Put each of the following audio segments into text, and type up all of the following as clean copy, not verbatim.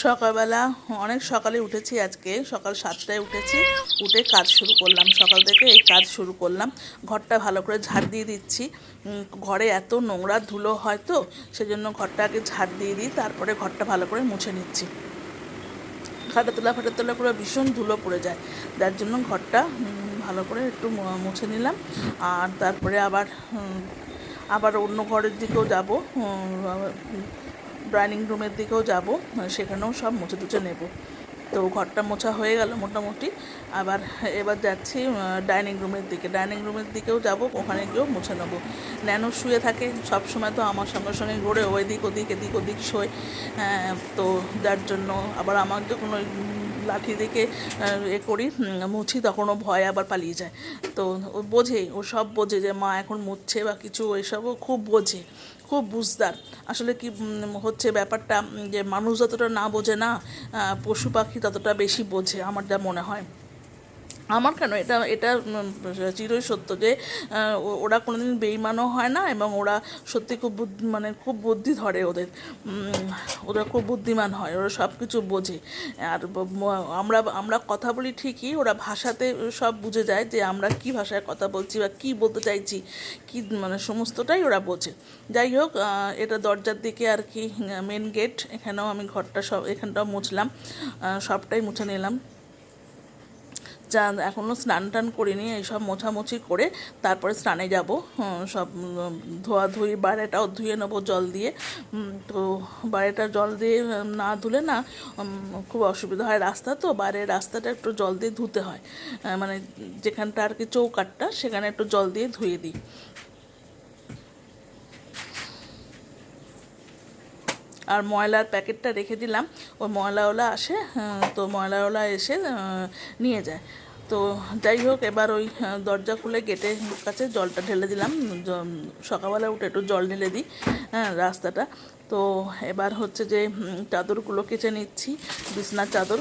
সকালবেলা অনেক সকালে উঠেছি, আজকে সকাল 7টায় উঠেছি। উঠে কাজ শুরু করলাম, সকাল থেকে এই কাজ শুরু করলাম। ঘরটা ভালো করে ঝাড় দিয়ে দিচ্ছি। ঘরে এত নোংরা ধুলো হয় তো সেজন্য ঘরটা আগে ঝাড় দিয়ে দিই, তারপরে ঘরটা ভালো করে মুছে নিচ্ছি। ফাটাতোলা করে ভীষণ ধুলো পড়ে যায়, যার জন্য ঘরটা ভালো করে একটু মুছে নিলাম। আর তারপরে আবার অন্য ঘরের দিকেও যাব, ডাইনিং রুমের দিকেও যাব, সেখানেও সব মুছে টুছে নেব। তো ঘরটা মোছা হয়ে গেল মোটামুটি। এবার যাচ্ছি ডাইনিং রুমের দিকেও যাব, ওখানে গিয়েও মুছে নেবো। ন্যানো শুয়ে থাকে সব সময়, তো আমার সঙ্গে সঙ্গে ঘুরে এদিক ওদিক শোয়। তো যার জন্য আবার আমার যখন ওই লাঠি দেখে করি মুছি, তখন ও ভয় আবার পালিয়ে যায়। তো ও সব বোঝে যে মা এখন মুছছে বা কিছু, ওইসবও খুব বোঝে, খুব বুঝদার। আসলে কি হচ্ছে ব্যাপারটা, যে মানুষ যতটা না বোঝে না, পশু পাখি ততটা বেশি বোঝে, আমার যা মনে হয়। আমার কেন, এটা এটা চিরই সত্য যে ওরা কোনোদিন বেইমানও হয় না, এবং ওরা সত্যি খুব খুব বুদ্ধি ধরে ওদের। ওরা খুব বুদ্ধিমান হয়, ওরা সব কিছু বোঝে। আর আমরা কথা বলি ঠিকই, ওরা ভাষাতে সব বুঝে যায় যে আমরা কি ভাষায় কথা বলছি বা কী বলতে চাইছি, কি সমস্তটাই ওরা বোঝে। যাই হোক, এটা দরজার দিকে আর কি, মেন গেট, এখানেও আমি এখানটাও মুছলাম, সবটাই মুছে নিলাম। এখনও স্নান টান করিনি, এইসব মোছামুছি করে তারপরে স্নানে যাব। সব ধোয়াধুয়ি, বাইরেটাও ধুয়ে নেবো জল দিয়ে। তো বাইরেটা জল দিয়ে না ধুলে না খুব অসুবিধা হয়, রাস্তা তো, বাইরের রাস্তাটা একটু জল দিয়ে ধুতে হয়। যেখানটা আর কি চৌকাঠটা, সেখানে একটু জল দিয়ে ধুয়ে দিই। আর ময়লার প্যাকেটটা রেখে দিলাম, ওই ময়লাওয়ালা আসে, তো ময়লাওয়ালা এসে নিয়ে যায়। তো যাই হোক, এবার ওই দরজা খুলে গেটের কাছে জলটা ঢেলে দিলাম। সকালবেলা উঠে একটু জল ঢেলে দিই রাস্তাটা। তো এবার হচ্ছে যে চাদরগুলো কেচে নিচ্ছি, বিছনার চাদর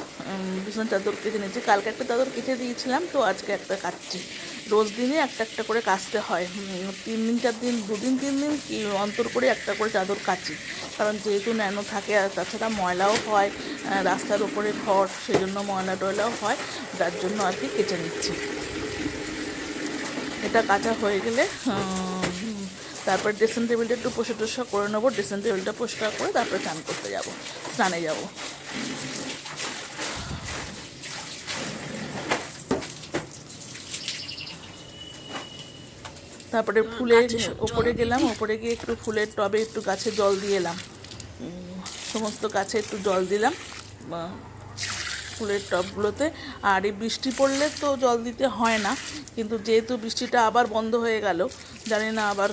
কেচে নিচ্ছি। কালকে একটা চাদর কেচে দিয়েছিলাম, তো আজকে একটা কাচছি। রোজ দিনে একটা একটা করে কাচতে হয়, 3 দিন 4 দিন, 2 দিন 3 দিন কি অন্তর করে একটা করে চাদর কাচি। কারণ যেহেতু ন্যানো থাকে, আর তাছাড়া ময়লাও হয়, রাস্তার উপরে ঘর, সেই জন্য ময়লা টয়লাও হয়, যার জন্য আর কি কেচে নিচ্ছি। এটা কাচা হয়ে গেলে তারপর ড্রেসিং টেবিলটা একটু পরিষ্কার করে নেবো। ড্রেসিং টেবিলটা পরিষ্কার করে তারপরে স্নানে যাব। তারপরে ফুলের ওপরে গেলাম, ওপরে গিয়ে একটু ফুলের টবে একটু গাছে জল দিয়ে এলাম। সমস্ত গাছে একটু জল দিলাম ফুলের টবগুলোতে। আর এই বৃষ্টি পড়লে তো জল দিতে হয় না, কিন্তু যেহেতু বৃষ্টিটা আবার বন্ধ হয়ে গেল, জানি না আবার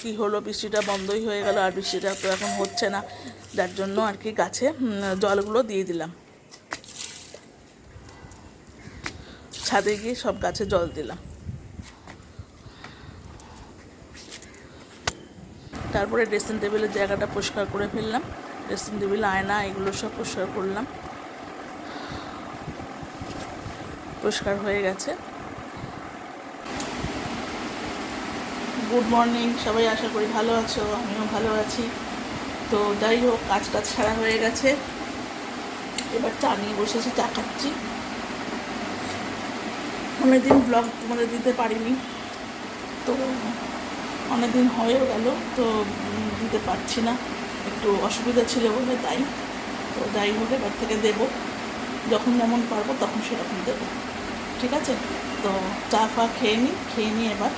কি হলো, বৃষ্টিটা বন্ধই হয়ে গেল, আর বৃষ্টিটা তো এখন হচ্ছে না, যার জন্য আর কি গাছে জলগুলো দিয়ে দিলাম। ছাদে গিয়ে সব গাছে জল দিলাম। তারপরে ড্রেসিং টেবিলের জায়গাটা পরিষ্কার করে ফেললাম, ড্রেসিং টেবিল, আয়না, এগুলো সব পরিষ্কার করলাম। পরিষ্কার হয়ে গেছে। গুড মর্নিং সবাই, আশা করি ভালো আছো, আমিও ভালো আছি। তো যাই হোক, কাজ ছাড়া হয়ে গেছে, এবার চা নিয়ে বসেছি, চা খাচ্ছি। অনেকদিন ব্লগ তোমাদের দিতে পারিনি, তো অনেকদিন হয়েও গেল, তো দিতে পারছি না, একটু অসুবিধা ছিল বলে তাই। তো যাই হোক, এবার থেকে দেবো, যখন যেমন পারবো তখন সেরকম দেবো, ঠিক আছে? তো চা ফা খেয়ে নিই, এবার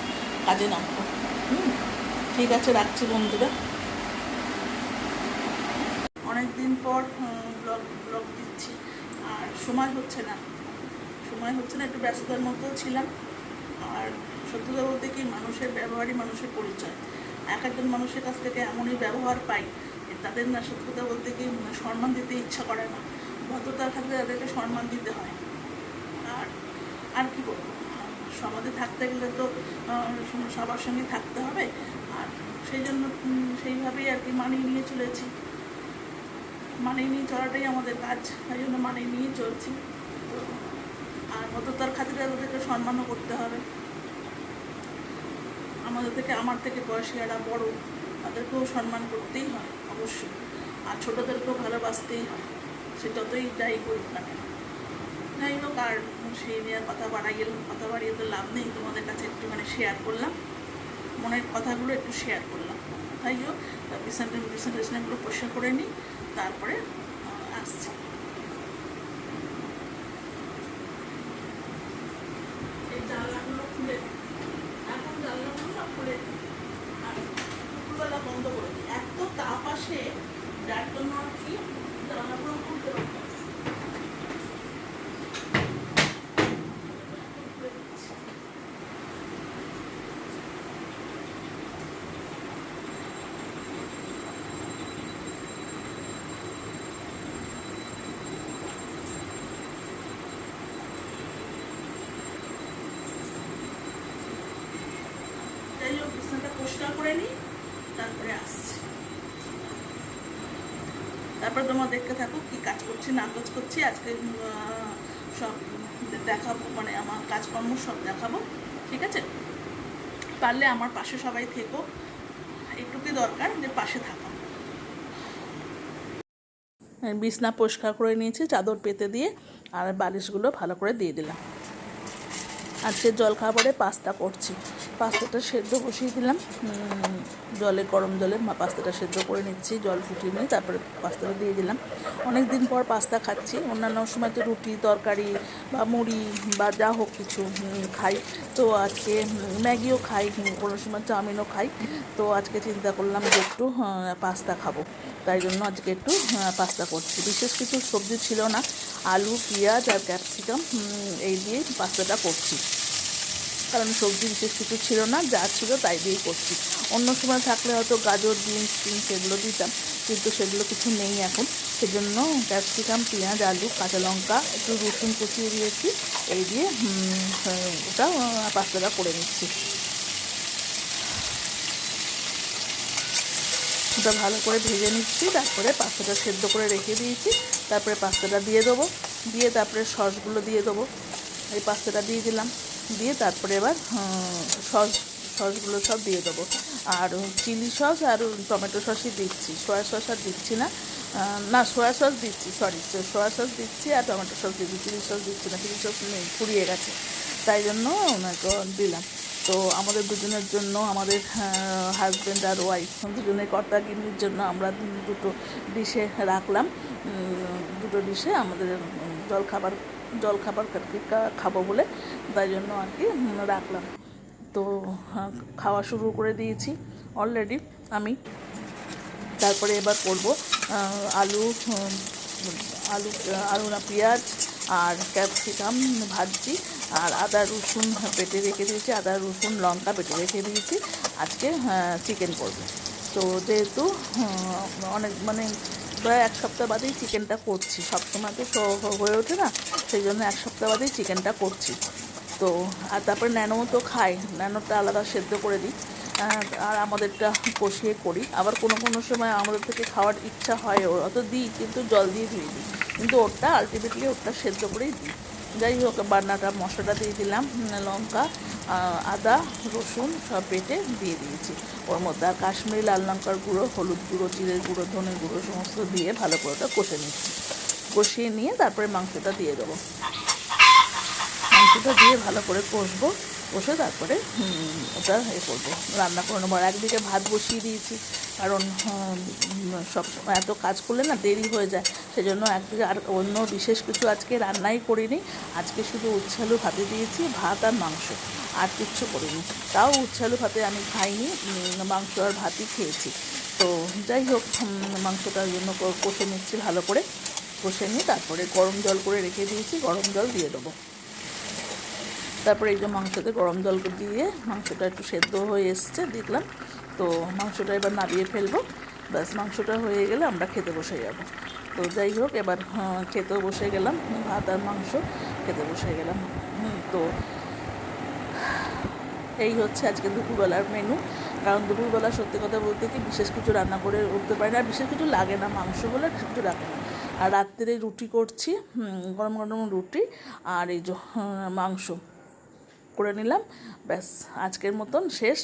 কাজে নামবো। ঠিক আছে, রাখছি বন্ধুরা। অনেক দিন পর ব্লগ দিচ্ছি, আর সময় হচ্ছে না, একটু ব্যস্ততার মধ্যেও ছিলাম। আর সত্যি কথা বলতে কি, মানুষের ব্যবহারই মানুষের পরিচয়। এক একজন মানুষের কাছ থেকে এমনই ব্যবহার পাই, তাদের না সত্যি কথা বলতে কি সম্মান দিতে ইচ্ছা করে না। ভদ্রতার ক্ষেত্রে তাদেরকে সম্মান দিতে হয়। আর কি বলবো, সমাজে থাকতে গেলে তো সবার সঙ্গে থাকতে হবে, আর সেই জন্য সেইভাবেই আর কি মানিয়ে নিয়ে চলেছি। মানিয়ে নিয়ে চলাটাই আমাদের কাজ, তাই জন্য মানিয়ে নিয়ে চলছি। আর ভদ্রতার খাতিরে তাদেরকে সম্মানও করতে হবে। আমার থেকে বয়সে যারা বড়, তাদেরকেও সম্মান করতেই হয় অবশ্যই, আর ছোটোদেরকেও ভালোবাসতেই হয়। সে যতই যাই করি না কেন। যাই হোক, আর সেই নিয়ে কথা বাড়িয়ে তো লাভ নেই, তোমাদের কাছে একটুখানি শেয়ার করলাম, মনের কথাগুলো একটু শেয়ার করলাম। তাই হোক, বিছানাগুলো পরিষ্কার করে নিই, তারপরে আসছি। এই জানলাগুলো খুলে দিই, এখন জানলাগুলো সব খুলে দিই আর দুপুরবেলা বন্ধ করে দিই। এত তাপ আসে, যার জন্য আর কি জানলাগুলো খুলতে পারতাম। যাই হোক, বিছানাটা পরিষ্কার করে নিই, তারপরে আসছি। তারপরে তোমরা দেখতে থাকো কি কাজ করছি না কাজ করছি। আজকে সব দেখাবো, মানে আমার কাজকর্ম সব দেখাবো, ঠিক আছে? পারলে আমার পাশে সবাই থেকো, একটুকুই দরকার যে পাশে থাকা। বিছনা পরিষ্কার করে নিয়েছি, চাদর পেতে দিয়ে আর বালিশগুলো ভালো করে দিয়ে দিলাম। আজকে জলখাবারে পাস্তা করছি। পাস্তাটা সেদ্ধ বসিয়ে দিলাম গরম জলে পাস্তাটা সেদ্ধ করে নিচ্ছি, জল ফুটিয়ে নিয়ে তারপরে পাস্তাটা দিয়ে দিলাম। অনেক দিন পর পাস্তা খাচ্ছি, অন্যান্য সময় তো রুটি তরকারি বা মুড়ি বা যা হোক কিছু খাই, তো আজকে ম্যাগিও খাই, কোনো সময় চাউমিনও খাই। তো আজকে চিন্তা করলাম যে একটু পাস্তা খাবো, তাই জন্য আজকে একটু পাস্তা করছি। বিশেষ কিছু সবজি ছিল না, আলু পেঁয়াজ আর ক্যাপসিকাম এই দিয়েই পাস্তাটা করছি, কারণ সবজি বিশেষ কিছু ছিল না, যা ছিল তাই দিয়েই করছি। অন্য সময় থাকলে হয়তো গাজর বিনস এগুলো দিতাম, কিন্তু সেগুলো কিছু নেই এখন, সেজন্য ক্যাপসিকাম পেঁয়াজ আলু কাঁচা লঙ্কা একটু রসুন কুচিয়ে দিয়েছি, এই দিয়ে ওটা পাস্তাটা করে নিচ্ছি। ওটা ভালো করে ভেজে নিচ্ছি, তারপরে পাস্তাটা সেদ্ধ করে রেখে দিয়েছি, তারপরে পাস্তাটা দিয়ে দেবো, দিয়ে তারপরে সসগুলো দিয়ে দেবো। এই পাস্তাটা দিয়ে দিলাম, দিয়ে তারপরে এবার সসগুলো সব দিয়ে দেবো। আর চিলি সস আর টমেটো সসই দিচ্ছি, সয়া সস আর দিচ্ছি না। না, সয়া সস দিচ্ছি, সয়া সস দিচ্ছি আর টমেটো সস দিচ্ছি, চিলি সস দিচ্ছি না, চিলি সস নেই, ফুরিয়ে গেছে, তাই জন্য ওনাকে দিলাম। তো আমাদের দুজনের জন্য, আমাদের হাজব্যান্ড আর ওয়াইফ দুজনের কর্তাগিন্নির জন্য আমরা দুটো ডিশে রাখলাম, দুটো ডিশে আমাদের জলখাবার খাবো বলে, তাই জন্য আর কি রাখলাম। তো খাওয়া শুরু করে দিয়েছি অলরেডি আমি। তারপরে এবার করব আলু আলু না পেঁয়াজ আর ক্যাপসিকাম ভাজছি, আর আদা রসুন বেটে রেখে দিয়েছি, আদা রসুন লঙ্কা বেটে রেখে দিয়েছি। আজকে চিকেন করবো, তো যেহেতু অনেক মানে প্রায় এক সপ্তাহ বাদেই চিকেনটা করছি, সবসময় তো হয়ে ওঠে না, সেই জন্য এক সপ্তাহ বাদেই চিকেনটা করছি। তো আর তারপরে ন্যানোও তো খাই, ন্যানোটা আলাদা সেদ্ধ করে দিই, আর আমাদেরটা কষিয়ে করি। আবার কোনো কোনো সময় আমাদের থেকে খাওয়ার ইচ্ছা হয়, ওরা তো দিই কিন্তু জল দিয়ে ধুয়ে দিই, কিন্তু ওটা আলটিমেটলি ওটা সেদ্ধ করেই দিই। যাই হোক, বান্নাটা মশলাটা দিয়ে দিলাম, লঙ্কা আদা রসুন সব বেটে দিয়ে দিয়েছি ওর মধ্যে, আর কাশ্মীরি লাল লঙ্কার গুঁড়ো, হলুদ গুঁড়ো, জিরের গুঁড়ো, ধনের গুঁড়ো সমস্ত দিয়ে ভালো করে ওটা কষে নিচ্ছি। কষিয়ে নিয়ে তারপরে মাংসটা দিয়ে দেবো, মাংসটা দিয়ে ভালো করে কষবো, কষে তারপরে ওটা করবো, রান্না করে নেবো। আর একদিকে ভাত বসিয়ে দিয়েছি, কারণ সবসময় এত কাজ করলে না দেরি হয়ে যায়, সেজন্য একদিকে আর অন্য বিশেষ কিছু আজকে রান্নাই করিনি। আজকে শুধু উচ্ছে আলু ভাতে দিয়েছি, ভাত আর মাংস, আর কিচ্ছু করিনি। তাও উচ্ছে আলু ভাতে আমি খাইনি, মাংস আর ভাতই খেয়েছি। তো যাই হোক, মাংসটার জন্য কষে নিচ্ছি ভালো করে, কষে নিয়ে তারপরে গরম জল করে রেখে দিয়েছি, গরম জল দিয়ে দেবো। তারপরে এই যে মাংসতে গরম জল দিয়ে মাংসটা একটু সেদ্ধ হয়ে এসছে দেখলাম, তো মাংসটা এবার নামিয়ে ফেলবো, ব্যাস মাংসটা হয়ে গেলে আমরা খেতে বসে যাব। তো যাই হোক, এবার খেতেও বসে গেলাম, ভাত আর মাংস খেতে বসে গেলাম। তো এই হচ্ছে আজকে দুপুরবেলার মেনু, কারণ দুপুরবেলা সত্যি কথা বলতে কি বিশেষ কিছু রান্না করে উঠতে পারি না, বিশেষ কিছু লাগে না, মাংস হলে কিছু লাগে না। আর রাত্রে রুটি করছি, গরম গরম রুটি আর এই যে মাংস করে নিলাম, ব্যাস আজকের মতন শেষ।